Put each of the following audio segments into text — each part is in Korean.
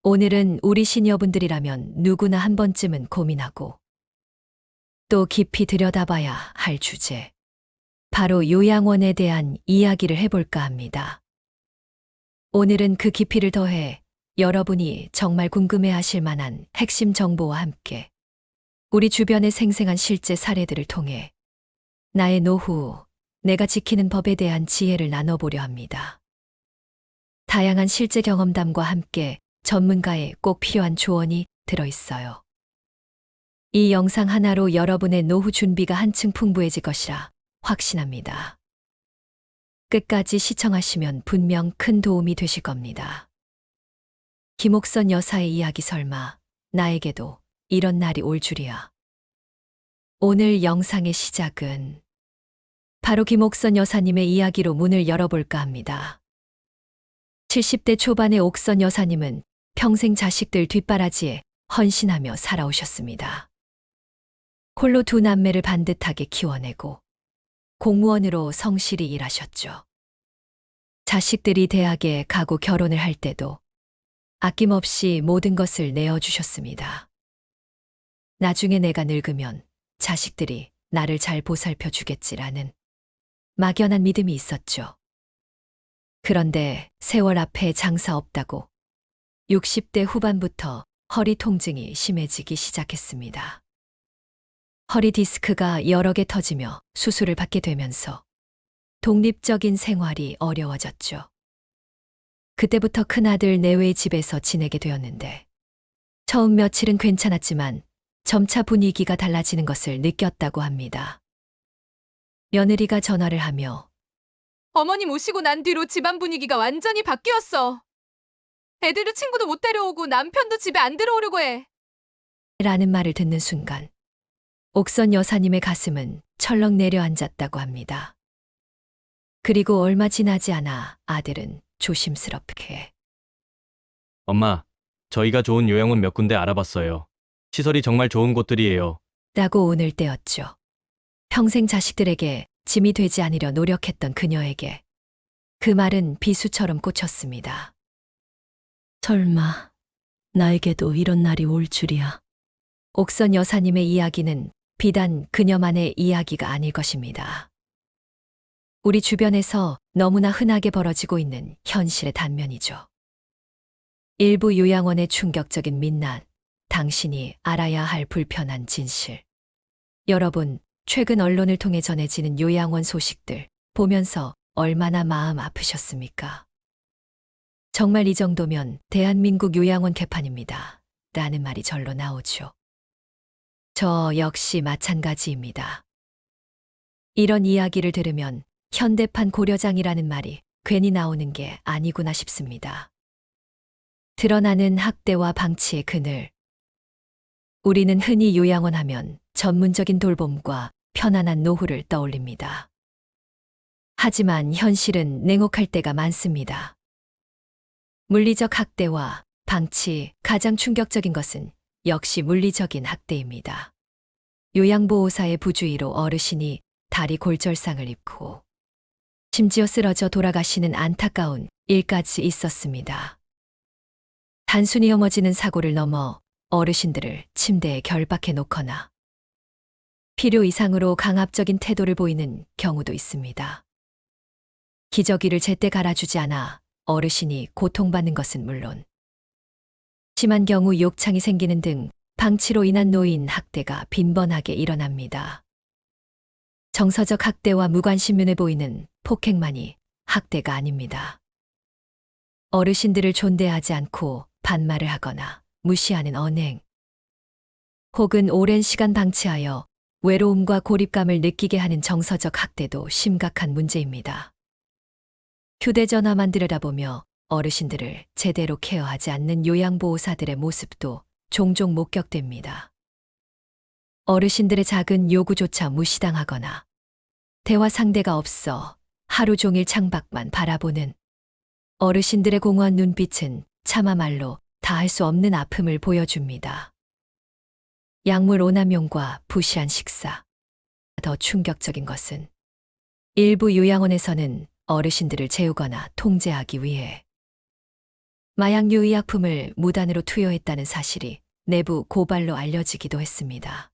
오늘은 우리 시니어분들이라면 누구나 한 번쯤은 고민하고 또 깊이 들여다봐야 할 주제. 바로 요양원에 대한 이야기를 해볼까 합니다. 오늘은 그 깊이를 더해 여러분이 정말 궁금해 하실 만한 핵심 정보와 함께 우리 주변의 생생한 실제 사례들을 통해 나의 노후, 내가 지키는 법에 대한 지혜를 나눠보려 합니다. 다양한 실제 경험담과 함께 전문가의 꼭 필요한 조언이 들어있어요. 이 영상 하나로 여러분의 노후 준비가 한층 풍부해질 것이라 확신합니다. 끝까지 시청하시면 분명 큰 도움이 되실 겁니다. 김옥선 여사의 이야기 설마 나에게도 이런 날이 올 줄이야. 오늘 영상의 시작은 바로 김옥선 여사님의 이야기로 문을 열어볼까 합니다. 70대 초반의 옥선 여사님은 평생 자식들 뒷바라지에 헌신하며 살아오셨습니다. 홀로 두 남매를 반듯하게 키워내고 공무원으로 성실히 일하셨죠. 자식들이 대학에 가고 결혼을 할 때도 아낌없이 모든 것을 내어주셨습니다. 나중에 내가 늙으면 자식들이 나를 잘 보살펴 주겠지라는 막연한 믿음이 있었죠. 그런데 세월 앞에 장사 없다고 60대 후반부터 허리 통증이 심해지기 시작했습니다. 허리 디스크가 여러 개 터지며 수술을 받게 되면서 독립적인 생활이 어려워졌죠. 그때부터 큰아들 내외의 집에서 지내게 되었는데 처음 며칠은 괜찮았지만 점차 분위기가 달라지는 것을 느꼈다고 합니다. 며느리가 전화를 하며 어머님 오시고 난 뒤로 집안 분위기가 완전히 바뀌었어. 애들도 친구도 못 데려오고 남편도 집에 안 들어오려고 해. 라는 말을 듣는 순간 옥선 여사님의 가슴은 철렁 내려앉았다고 합니다. 그리고 얼마 지나지 않아 아들은 조심스럽게 엄마, 저희가 좋은 요양원 몇 군데 알아봤어요. 시설이 정말 좋은 곳들이에요. 라고 운을 떼었죠. 평생 자식들에게 짐이 되지 않으려 노력했던 그녀에게 그 말은 비수처럼 꽂혔습니다. 설마 나에게도 이런 날이 올 줄이야. 옥선 여사님의 이야기는 비단 그녀만의 이야기가 아닐 것입니다. 우리 주변에서 너무나 흔하게 벌어지고 있는 현실의 단면이죠. 일부 요양원의 충격적인 민낯, 당신이 알아야 할 불편한 진실. 여러분, 최근 언론을 통해 전해지는 요양원 소식들 보면서 얼마나 마음 아프셨습니까? 정말 이 정도면 대한민국 요양원 개판입니다. 라는 말이 절로 나오죠. 저 역시 마찬가지입니다. 이런 이야기를 들으면 현대판 고려장이라는 말이 괜히 나오는 게 아니구나 싶습니다. 드러나는 학대와 방치의 그늘. 우리는 흔히 요양원 하면 전문적인 돌봄과 편안한 노후를 떠올립니다. 하지만 현실은 냉혹할 때가 많습니다. 물리적 학대와 방치, 가장 충격적인 것은 역시 물리적인 학대입니다. 요양보호사의 부주의로 어르신이 다리 골절상을 입고 심지어 쓰러져 돌아가시는 안타까운 일까지 있었습니다. 단순히 넘어지는 사고를 넘어 어르신들을 침대에 결박해 놓거나 필요 이상으로 강압적인 태도를 보이는 경우도 있습니다. 기저귀를 제때 갈아주지 않아 어르신이 고통받는 것은 물론 심한 경우 욕창이 생기는 등 방치로 인한 노인 학대가 빈번하게 일어납니다. 정서적 학대와 무관심 눈에 보이는 폭행만이 학대가 아닙니다. 어르신들을 존대하지 않고 반말을 하거나 무시하는 언행, 혹은 오랜 시간 방치하여 외로움과 고립감을 느끼게 하는 정서적 학대도 심각한 문제입니다. 휴대전화만 들여다보며 어르신들을 제대로 케어하지 않는 요양보호사들의 모습도 종종 목격됩니다. 어르신들의 작은 요구조차 무시당하거나 대화 상대가 없어 하루 종일 창밖만 바라보는 어르신들의 공허한 눈빛은 차마 말로 다할 수 없는 아픔을 보여줍니다. 약물 오남용과 부시한 식사. 더 충격적인 것은 일부 요양원에서는 어르신들을 재우거나 통제하기 위해 마약류 의약품을 무단으로 투여했다는 사실이 내부 고발로 알려지기도 했습니다.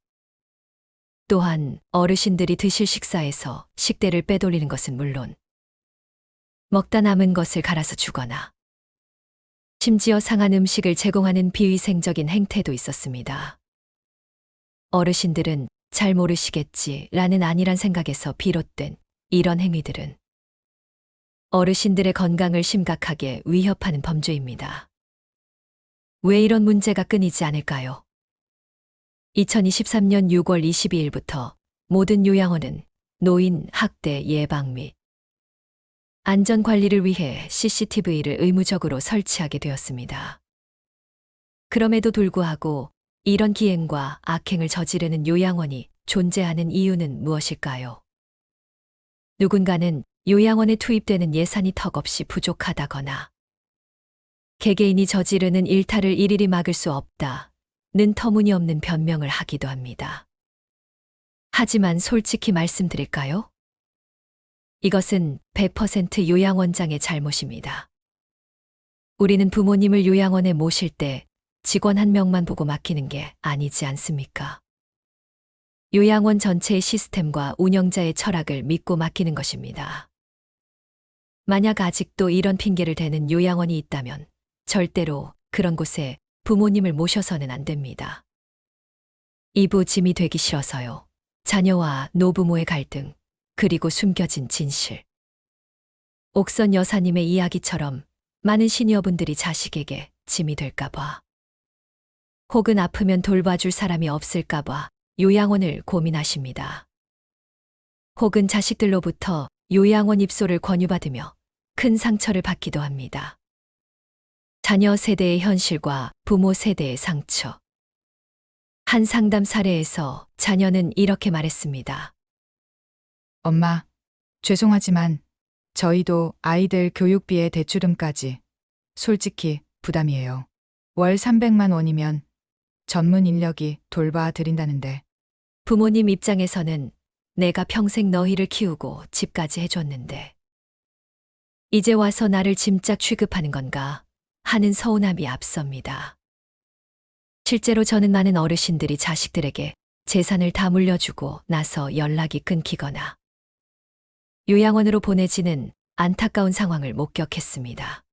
또한 어르신들이 드실 식사에서 식대를 빼돌리는 것은 물론 먹다 남은 것을 갈아서 주거나 심지어 상한 음식을 제공하는 비위생적인 행태도 있었습니다. 어르신들은 잘 모르시겠지라는 안일한 생각에서 비롯된 이런 행위들은 어르신들의 건강을 심각하게 위협하는 범죄입니다. 왜 이런 문제가 끊이지 않을까요? 2023년 6월 22일부터 모든 요양원은 노인 학대 예방 및 안전 관리를 위해 CCTV를 의무적으로 설치하게 되었습니다. 그럼에도 불구하고 이런 기행과 악행을 저지르는 요양원이 존재하는 이유는 무엇일까요? 누군가는 요양원에 투입되는 예산이 턱없이 부족하다거나 개개인이 저지르는 일탈을 일일이 막을 수 없다는 터무니없는 변명을 하기도 합니다. 하지만 솔직히 말씀드릴까요? 이것은 100% 요양원장의 잘못입니다. 우리는 부모님을 요양원에 모실 때 직원 한 명만 보고 맡기는 게 아니지 않습니까? 요양원 전체의 시스템과 운영자의 철학을 믿고 맡기는 것입니다. 만약 아직도 이런 핑계를 대는 요양원이 있다면 절대로 그런 곳에 부모님을 모셔서는 안 됩니다. 이부짐이 되기 싫어서요. 자녀와 노부모의 갈등, 그리고 숨겨진 진실. 옥선 여사님의 이야기처럼 많은 시니어분들이 자식에게 짐이 될까봐, 혹은 아프면 돌봐줄 사람이 없을까봐 요양원을 고민하십니다. 혹은 자식들로부터 요양원 입소를 권유받으며 큰 상처를 받기도 합니다. 자녀 세대의 현실과 부모 세대의 상처. 한 상담 사례에서 자녀는 이렇게 말했습니다. 엄마, 죄송하지만 저희도 아이들 교육비에 대출금까지 솔직히 부담이에요. 월 300만 원이면 전문 인력이 돌봐 드린다는데. 부모님 입장에서는 내가 평생 너희를 키우고 집까지 해줬는데 이제 와서 나를 짐짝 취급하는 건가 하는 서운함이 앞섭니다. 실제로 저는 많은 어르신들이 자식들에게 재산을 다 물려주고 나서 연락이 끊기거나 요양원으로 보내지는 안타까운 상황을 목격했습니다.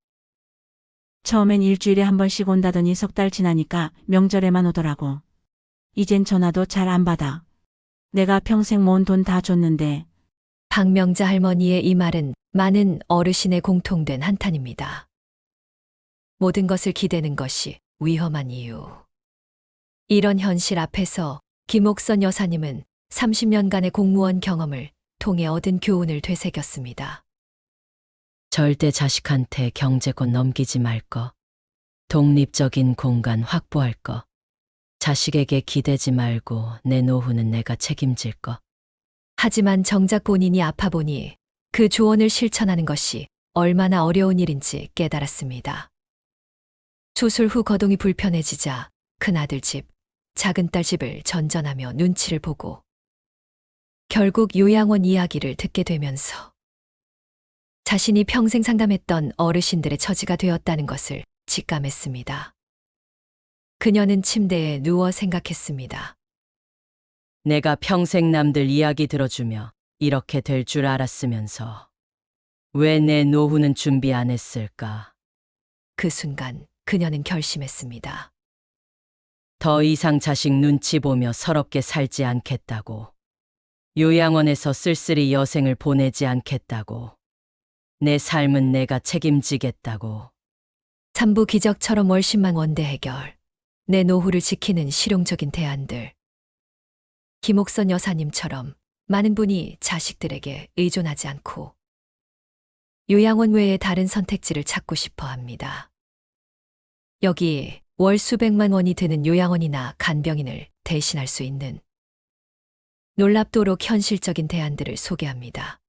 처음엔 일주일에 한 번씩 온다더니 석 달 지나니까 명절에만 오더라고. 이젠 전화도 잘 안 받아. 내가 평생 모은 돈 다 줬는데. 박명자 할머니의 이 말은 많은 어르신의 공통된 한탄입니다. 모든 것을 기대는 것이 위험한 이유. 이런 현실 앞에서 김옥선 여사님은 30년간의 공무원 경험을 통해 얻은 교훈을 되새겼습니다. 절대 자식한테 경제권 넘기지 말 거. 독립적인 공간 확보할 거. 자식에게 기대지 말고 내 노후는 내가 책임질 거. 하지만 정작 본인이 아파 보니 그 조언을 실천하는 것이 얼마나 어려운 일인지 깨달았습니다. 수술 후 거동이 불편해지자 큰아들 집, 작은딸 집을 전전하며 눈치를 보고 결국 요양원 이야기를 듣게 되면서 자신이 평생 상담했던 어르신들의 처지가 되었다는 것을 직감했습니다. 그녀는 침대에 누워 생각했습니다. 내가 평생 남들 이야기 들어주며 이렇게 될 줄 알았으면서 왜 내 노후는 준비 안 했을까? 그 순간 그녀는 결심했습니다. 더 이상 자식 눈치 보며 서럽게 살지 않겠다고. 요양원에서 쓸쓸히 여생을 보내지 않겠다고. 내 삶은 내가 책임지겠다고. 산부 기적처럼 월 10만 원대 해결. 내 노후를 지키는 실용적인 대안들. 김옥선 여사님처럼 많은 분이 자식들에게 의존하지 않고 요양원 외에 다른 선택지를 찾고 싶어 합니다. 여기 월 수백만 원이 드는 요양원이나 간병인을 대신할 수 있는 놀랍도록 현실적인 대안들을 소개합니다.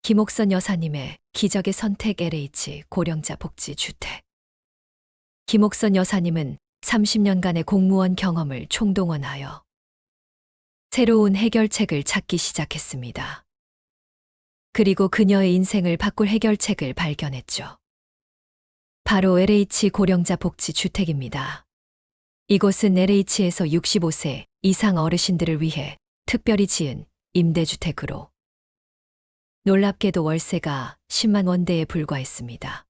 김옥선 여사님의 기적의 선택 LH 고령자 복지주택. 김옥선 여사님은 30년간의 공무원 경험을 총동원하여 새로운 해결책을 찾기 시작했습니다. 그리고 그녀의 인생을 바꿀 해결책을 발견했죠. 바로 LH 고령자 복지 주택입니다. 이곳은 LH에서 65세 이상 어르신들을 위해 특별히 지은 임대주택으로 놀랍게도 월세가 10만 원대에 불과했습니다.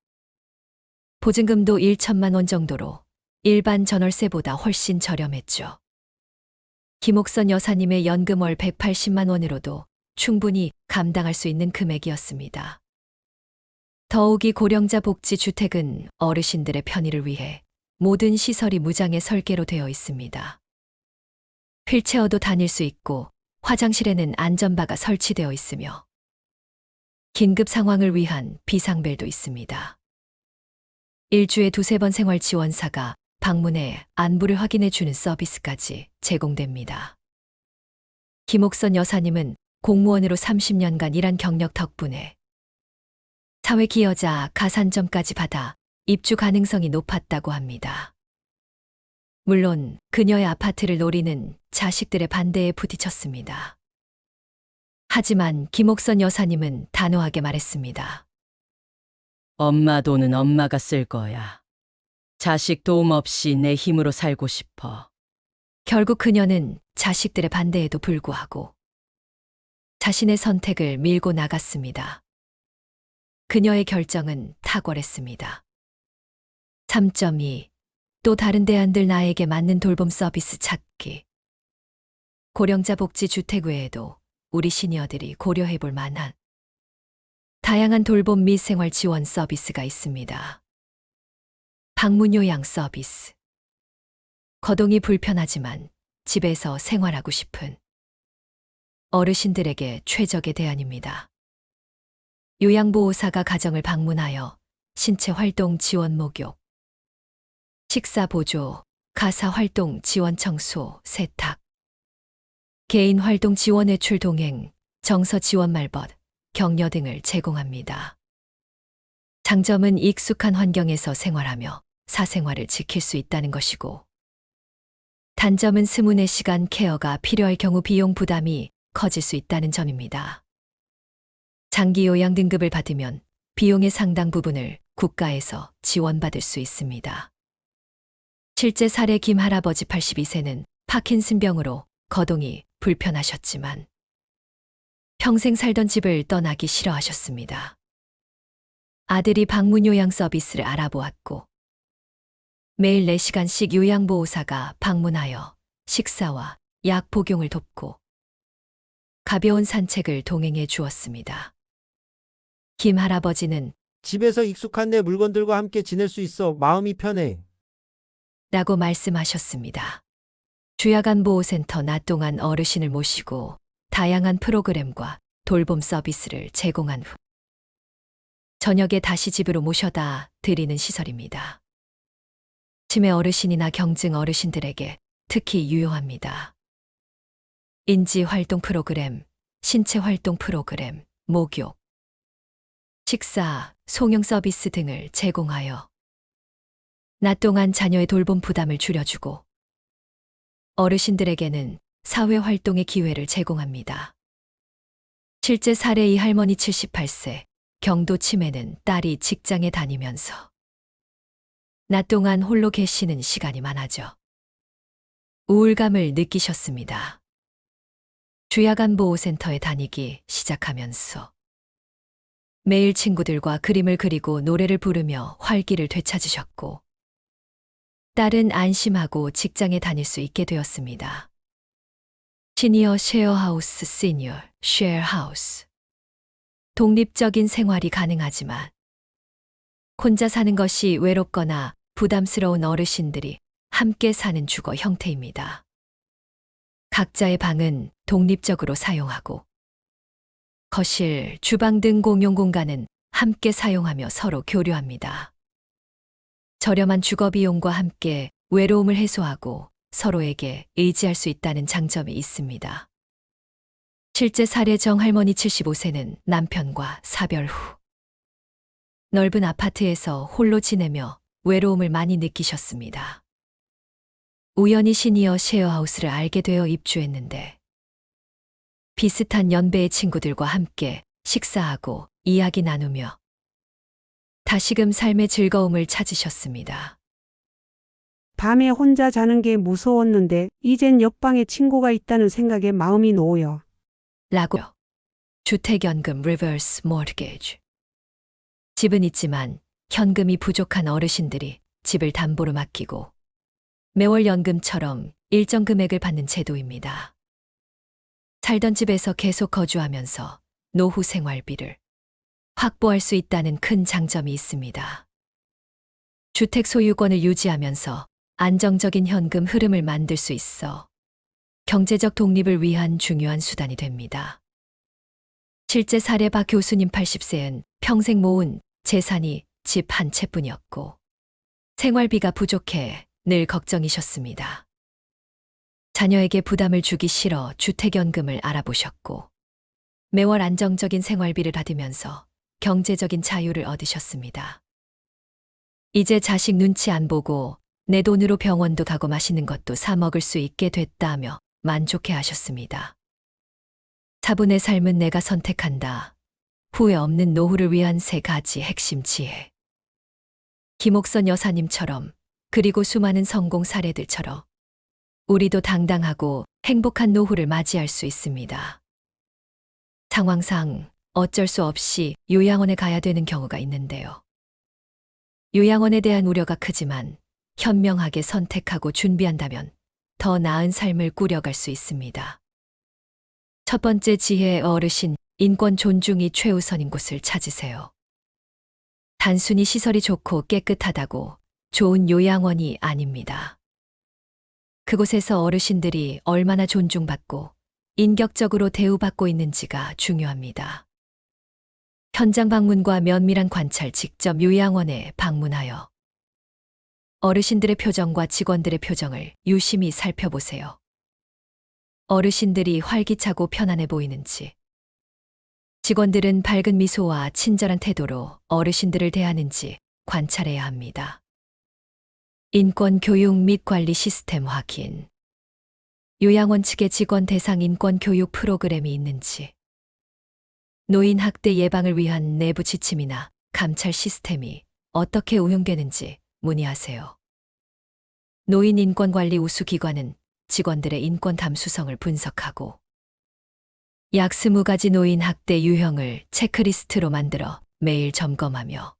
보증금도 1천만 원 정도로 일반 전월세보다 훨씬 저렴했죠. 김옥선 여사님의 연금 월 180만 원으로도 충분히 감당할 수 있는 금액이었습니다. 더욱이 고령자 복지 주택은 어르신들의 편의를 위해 모든 시설이 무장의 설계로 되어 있습니다. 휠체어도 다닐 수 있고 화장실에는 안전바가 설치되어 있으며 긴급 상황을 위한 비상벨도 있습니다. 일주에 두세 번 생활지원사가 방문해 안부를 확인해 주는 서비스까지 제공됩니다. 김옥선 여사님은 공무원으로 30년간 일한 경력 덕분에 사회기여자 가산점까지 받아 입주 가능성이 높았다고 합니다. 물론 그녀의 아파트를 노리는 자식들의 반대에 부딪혔습니다. 하지만 김옥선 여사님은 단호하게 말했습니다. 엄마 돈은 엄마가 쓸 거야. 자식 도움 없이 내 힘으로 살고 싶어. 결국 그녀는 자식들의 반대에도 불구하고 자신의 선택을 밀고 나갔습니다. 그녀의 결정은 탁월했습니다. 3.2. 또 다른 대안들 나에게 맞는 돌봄 서비스 찾기. 고령자 복지 주택 외에도 우리 시니어들이 고려해 볼 만한 다양한 돌봄 및 생활 지원 서비스가 있습니다. 방문 요양 서비스. 거동이 불편하지만 집에서 생활하고 싶은 어르신들에게 최적의 대안입니다. 요양보호사가 가정을 방문하여 신체 활동 지원 목욕, 식사 보조, 가사 활동 지원 청소, 세탁, 개인 활동 지원 외출 동행, 정서 지원 말벗, 격려 등을 제공합니다. 장점은 익숙한 환경에서 생활하며 사생활을 지킬 수 있다는 것이고, 단점은 24시간 케어가 필요할 경우 비용 부담이 커질 수 있다는 점입니다. 장기 요양 등급을 받으면 비용의 상당 부분을 국가에서 지원받을 수 있습니다. 실제 사례 김 할아버지 82세는 파킨슨병으로 거동이 불편하셨지만 평생 살던 집을 떠나기 싫어하셨습니다. 아들이 방문 요양 서비스를 알아보았고 매일 4시간씩 요양보호사가 방문하여 식사와 약 복용을 돕고 가벼운 산책을 동행해 주었습니다. 김 할아버지는 집에서 익숙한 내 물건들과 함께 지낼 수 있어 마음이 편해. 라고 말씀하셨습니다. 주야간보호센터 낮 동안 어르신을 모시고 다양한 프로그램과 돌봄 서비스를 제공한 후 저녁에 다시 집으로 모셔다 드리는 시설입니다. 치매 어르신이나 경증 어르신들에게 특히 유용합니다. 인지활동 프로그램, 신체활동 프로그램, 목욕, 식사, 송영 서비스 등을 제공하여 낮 동안 자녀의 돌봄 부담을 줄여주고 어르신들에게는 사회활동의 기회를 제공합니다. 실제 사례 이 할머니 78세, 경도 치매는 딸이 직장에 다니면서 낮 동안 홀로 계시는 시간이 많아져 우울감을 느끼셨습니다. 주야간보호센터에 다니기 시작하면서 매일 친구들과 그림을 그리고 노래를 부르며 활기를 되찾으셨고 딸은 안심하고 직장에 다닐 수 있게 되었습니다. 시니어 쉐어하우스, 시니어 쉐어하우스. 독립적인 생활이 가능하지만 혼자 사는 것이 외롭거나 부담스러운 어르신들이 함께 사는 주거 형태입니다. 각자의 방은 독립적으로 사용하고 거실, 주방 등 공용 공간은 함께 사용하며 서로 교류합니다. 저렴한 주거 비용과 함께 외로움을 해소하고 서로에게 의지할 수 있다는 장점이 있습니다. 실제 사례 정할머니 75세는 남편과 사별 후 넓은 아파트에서 홀로 지내며 외로움을 많이 느끼셨습니다. 우연히 시니어 쉐어하우스를 알게 되어 입주했는데 비슷한 연배의 친구들과 함께 식사하고 이야기 나누며 다시금 삶의 즐거움을 찾으셨습니다. 밤에 혼자 자는 게 무서웠는데 이젠 옆방에 친구가 있다는 생각에 마음이 놓여. 라고. 주택연금 리버스 모르게이지. 집은 있지만 현금이 부족한 어르신들이 집을 담보로 맡기고 매월 연금처럼 일정 금액을 받는 제도입니다. 살던 집에서 계속 거주하면서 노후 생활비를 확보할 수 있다는 큰 장점이 있습니다. 주택 소유권을 유지하면서 안정적인 현금 흐름을 만들 수 있어 경제적 독립을 위한 중요한 수단이 됩니다. 실제 사례 박 교수님 80세엔 평생 모은 재산이 집 한 채뿐이었고 생활비가 부족해 늘 걱정이셨습니다. 자녀에게 부담을 주기 싫어 주택연금을 알아보셨고 매월 안정적인 생활비를 받으면서 경제적인 자유를 얻으셨습니다. 이제 자식 눈치 안 보고 내 돈으로 병원도 가고 맛있는 것도 사 먹을 수 있게 됐다며 만족해 하셨습니다. 차분의 삶은 내가 선택한다. 후회 없는 노후를 위한 3가지 핵심 지혜. 김옥선 여사님처럼 그리고 수많은 성공 사례들처럼 우리도 당당하고 행복한 노후를 맞이할 수 있습니다. 상황상 어쩔 수 없이 요양원에 가야 되는 경우가 있는데요. 요양원에 대한 우려가 크지만 현명하게 선택하고 준비한다면 더 나은 삶을 꾸려갈 수 있습니다. 첫 번째 지혜, 어르신 인권 존중이 최우선인 곳을 찾으세요. 단순히 시설이 좋고 깨끗하다고 좋은 요양원이 아닙니다. 그곳에서 어르신들이 얼마나 존중받고 인격적으로 대우받고 있는지가 중요합니다. 현장 방문과 면밀한 관찰, 직접 요양원에 방문하여 어르신들의 표정과 직원들의 표정을 유심히 살펴보세요. 어르신들이 활기차고 편안해 보이는지, 직원들은 밝은 미소와 친절한 태도로 어르신들을 대하는지 관찰해야 합니다. 인권 교육 및 관리 시스템 확인. 요양원 측의 직원 대상 인권 교육 프로그램이 있는지, 노인 학대 예방을 위한 내부 지침이나 감찰 시스템이 어떻게 운영되는지 문의하세요. 노인 인권 관리 우수 기관은 직원들의 인권 감수성을 분석하고 약 20가지 노인 학대 유형을 체크리스트로 만들어 매일 점검하며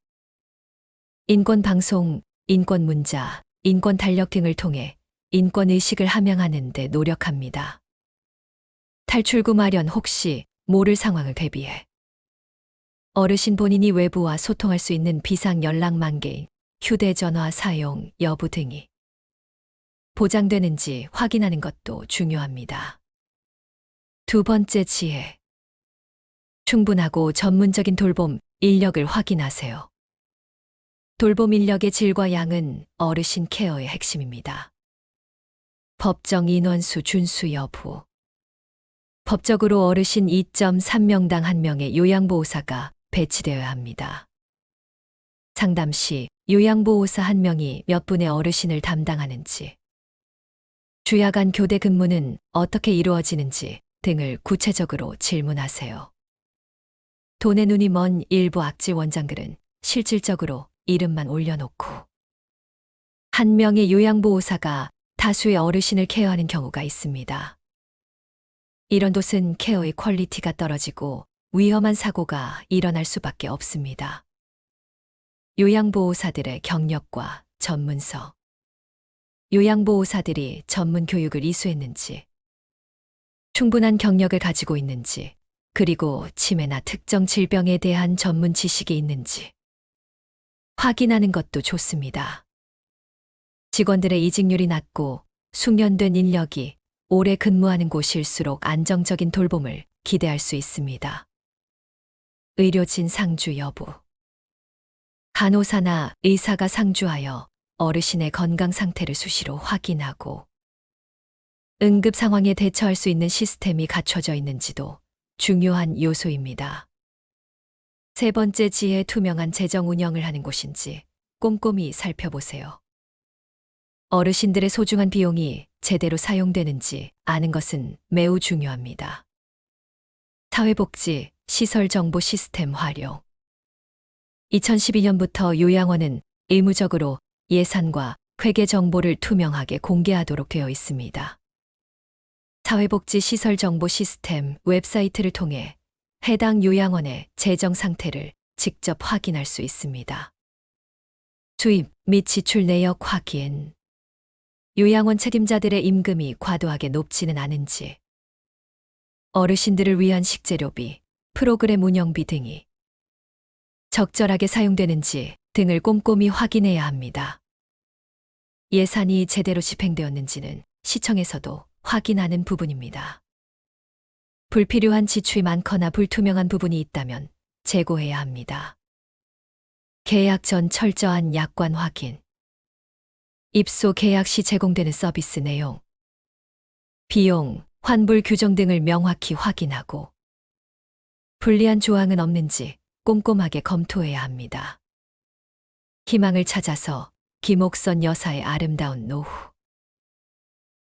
인권 방송, 인권 문자, 인권 달력 등을 통해 인권 의식을 함양하는 데 노력합니다. 탈출구 마련, 혹시 모를 상황을 대비해 어르신 본인이 외부와 소통할 수 있는 비상 연락망 개인, 휴대전화 사용 여부 등이 보장되는지 확인하는 것도 중요합니다. 두 번째 지혜. 충분하고 전문적인 돌봄 인력을 확인하세요. 돌봄 인력의 질과 양은 어르신 케어의 핵심입니다. 법정 인원수 준수 여부. 법적으로 어르신 2.3명당 1명의 요양보호사가 배치되어야 합니다. 상담 시 요양보호사 1명이 몇 분의 어르신을 담당하는지, 주야간 교대 근무는 어떻게 이루어지는지 등을 구체적으로 질문하세요. 돈의 눈이 먼 일부 악질 원장들은 실질적으로 이름만 올려놓고 1명의 요양보호사가 다수의 어르신을 케어하는 경우가 있습니다. 이런 곳은 케어의 퀄리티가 떨어지고 위험한 사고가 일어날 수밖에 없습니다. 요양보호사들의 경력과 전문성. 요양보호사들이 전문 교육을 이수했는지, 충분한 경력을 가지고 있는지, 그리고 치매나 특정 질병에 대한 전문 지식이 있는지 확인하는 것도 좋습니다. 직원들의 이직률이 낮고 숙련된 인력이 오래 근무하는 곳일수록 안정적인 돌봄을 기대할 수 있습니다. 의료진 상주 여부. 간호사나 의사가 상주하여 어르신의 건강 상태를 수시로 확인하고 응급 상황에 대처할 수 있는 시스템이 갖춰져 있는지도 중요한 요소입니다. 세 번째 지혜, 투명한 재정 운영을 하는 곳인지 꼼꼼히 살펴보세요. 어르신들의 소중한 비용이 제대로 사용되는지 아는 것은 매우 중요합니다. 사회복지, 시설 정보 시스템 활용. 2012년부터 요양원은 의무적으로 예산과 회계 정보를 투명하게 공개하도록 되어 있습니다. 사회복지 시설 정보 시스템 웹사이트를 통해 해당 요양원의 재정 상태를 직접 확인할 수 있습니다. 수입 및 지출 내역 확인. 요양원 책임자들의 임금이 과도하게 높지는 않은지, 어르신들을 위한 식재료비, 프로그램 운영비 등이 적절하게 사용되는지 등을 꼼꼼히 확인해야 합니다. 예산이 제대로 집행되었는지는 시청에서도 확인하는 부분입니다. 불필요한 지출이 많거나 불투명한 부분이 있다면 제고해야 합니다. 계약 전 철저한 약관 확인. 입소 계약 시 제공되는 서비스 내용, 비용, 환불 규정 등을 명확히 확인하고 불리한 조항은 없는지 꼼꼼하게 검토해야 합니다. 희망을 찾아서 김옥선 여사의 아름다운 노후.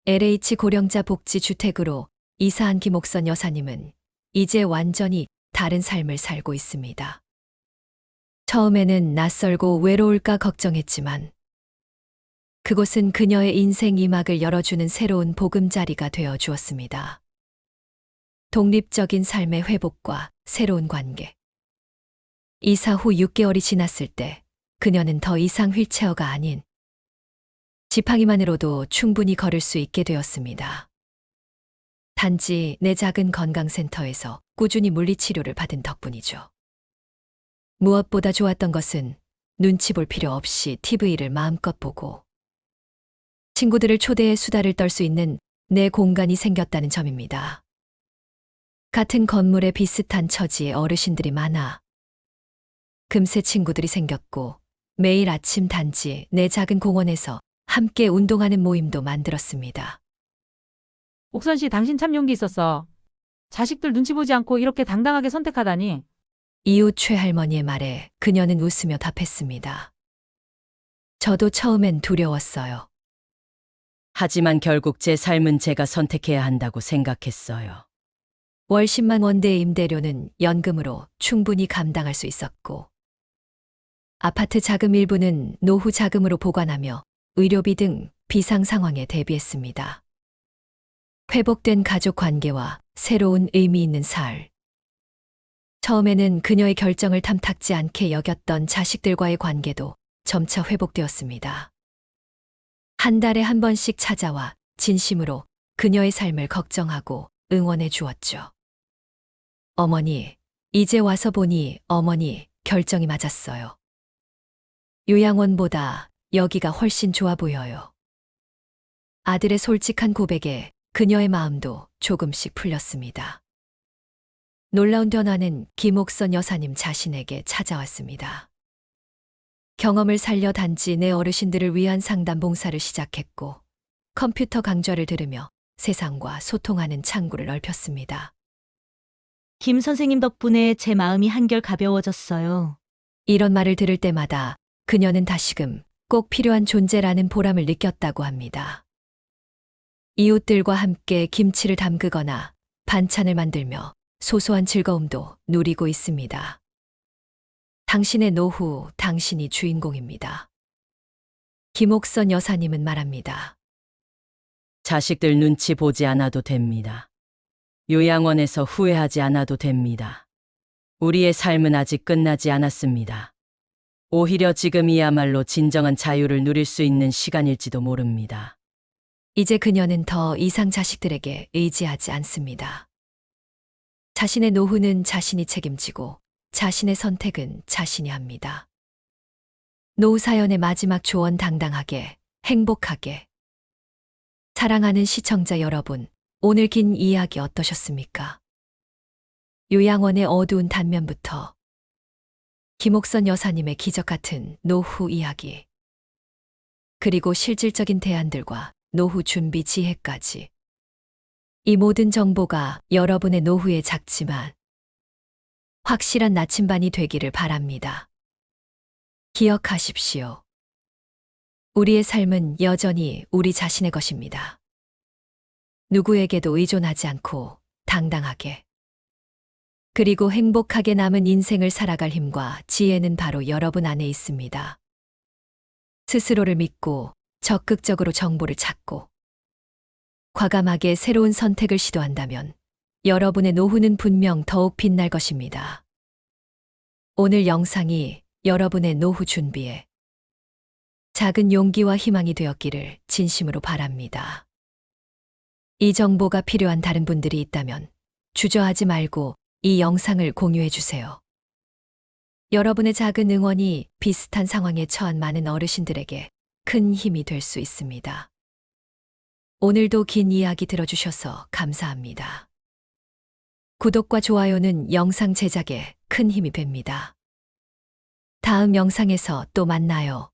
LH 고령자 복지주택으로 이사한 김옥선 여사님은 이제 완전히 다른 삶을 살고 있습니다. 처음에는 낯설고 외로울까 걱정했지만 그곳은 그녀의 인생 이막을 열어주는 새로운 보금자리가 되어 주었습니다. 독립적인 삶의 회복과 새로운 관계. 이사 후 6개월이 지났을 때 그녀는 더 이상 휠체어가 아닌 지팡이만으로도 충분히 걸을 수 있게 되었습니다. 단지 내 작은 건강센터에서 꾸준히 물리치료를 받은 덕분이죠. 무엇보다 좋았던 것은 눈치 볼 필요 없이 TV를 마음껏 보고 친구들을 초대해 수다를 떨 수 있는 내 공간이 생겼다는 점입니다. 같은 건물에 비슷한 처지의 어르신들이 많아 금세 친구들이 생겼고 매일 아침 단지 내 작은 공원에서 함께 운동하는 모임도 만들었습니다. 옥선 씨, 당신 참 용기 있었어. 자식들 눈치 보지 않고 이렇게 당당하게 선택하다니. 이웃 최할머니의 말에 그녀는 웃으며 답했습니다. 저도 처음엔 두려웠어요. 하지만 결국 제 삶은 제가 선택해야 한다고 생각했어요. 월 10만 원대의 임대료는 연금으로 충분히 감당할 수 있었고 아파트 자금 일부는 노후 자금으로 보관하며 의료비 등 비상 상황에 대비했습니다. 회복된 가족 관계와 새로운 의미 있는 살. 처음에는 그녀의 결정을 탐탁지 않게 여겼던 자식들과의 관계도 점차 회복되었습니다. 한 달에 한 번씩 찾아와 진심으로 그녀의 삶을 걱정하고 응원해 주었죠. 어머니, 이제 와서 보니 어머니 결정이 맞았어요. 요양원보다 여기가 훨씬 좋아 보여요. 아들의 솔직한 고백에 그녀의 마음도 조금씩 풀렸습니다. 놀라운 변화는 김옥선 여사님 자신에게 찾아왔습니다. 경험을 살려 단지 내 어르신들을 위한 상담 봉사를 시작했고 컴퓨터 강좌를 들으며 세상과 소통하는 창구를 넓혔습니다. 김 선생님 덕분에 제 마음이 한결 가벼워졌어요. 이런 말을 들을 때마다 그녀는 다시금 꼭 필요한 존재라는 보람을 느꼈다고 합니다. 이웃들과 함께 김치를 담그거나 반찬을 만들며 소소한 즐거움도 누리고 있습니다. 당신의 노후, 당신이 주인공입니다. 김옥선 여사님은 말합니다. 자식들 눈치 보지 않아도 됩니다. 요양원에서 후회하지 않아도 됩니다. 우리의 삶은 아직 끝나지 않았습니다. 오히려 지금이야말로 진정한 자유를 누릴 수 있는 시간일지도 모릅니다. 이제 그녀는 더 이상 자식들에게 의지하지 않습니다. 자신의 노후는 자신이 책임지고 자신의 선택은 자신이 합니다. 노후 사연의 마지막 조언 당당하게, 행복하게. 사랑하는 시청자 여러분, 오늘 긴 이야기 어떠셨습니까? 요양원의 어두운 단면부터 김옥선 여사님의 기적 같은 노후 이야기, 그리고 실질적인 대안들과 노후 준비 지혜까지. 이 모든 정보가 여러분의 노후에 작지만 확실한 나침반이 되기를 바랍니다. 기억하십시오. 우리의 삶은 여전히 우리 자신의 것입니다. 누구에게도 의존하지 않고 당당하게 그리고 행복하게 남은 인생을 살아갈 힘과 지혜는 바로 여러분 안에 있습니다. 스스로를 믿고 적극적으로 정보를 찾고 과감하게 새로운 선택을 시도한다면 여러분의 노후는 분명 더욱 빛날 것입니다. 오늘 영상이 여러분의 노후 준비에 작은 용기와 희망이 되었기를 진심으로 바랍니다. 이 정보가 필요한 다른 분들이 있다면 주저하지 말고 이 영상을 공유해 주세요. 여러분의 작은 응원이 비슷한 상황에 처한 많은 어르신들에게 큰 힘이 될 수 있습니다. 오늘도 긴 이야기 들어주셔서 감사합니다. 구독과 좋아요는 영상 제작에 큰 힘이 됩니다. 다음 영상에서 또 만나요.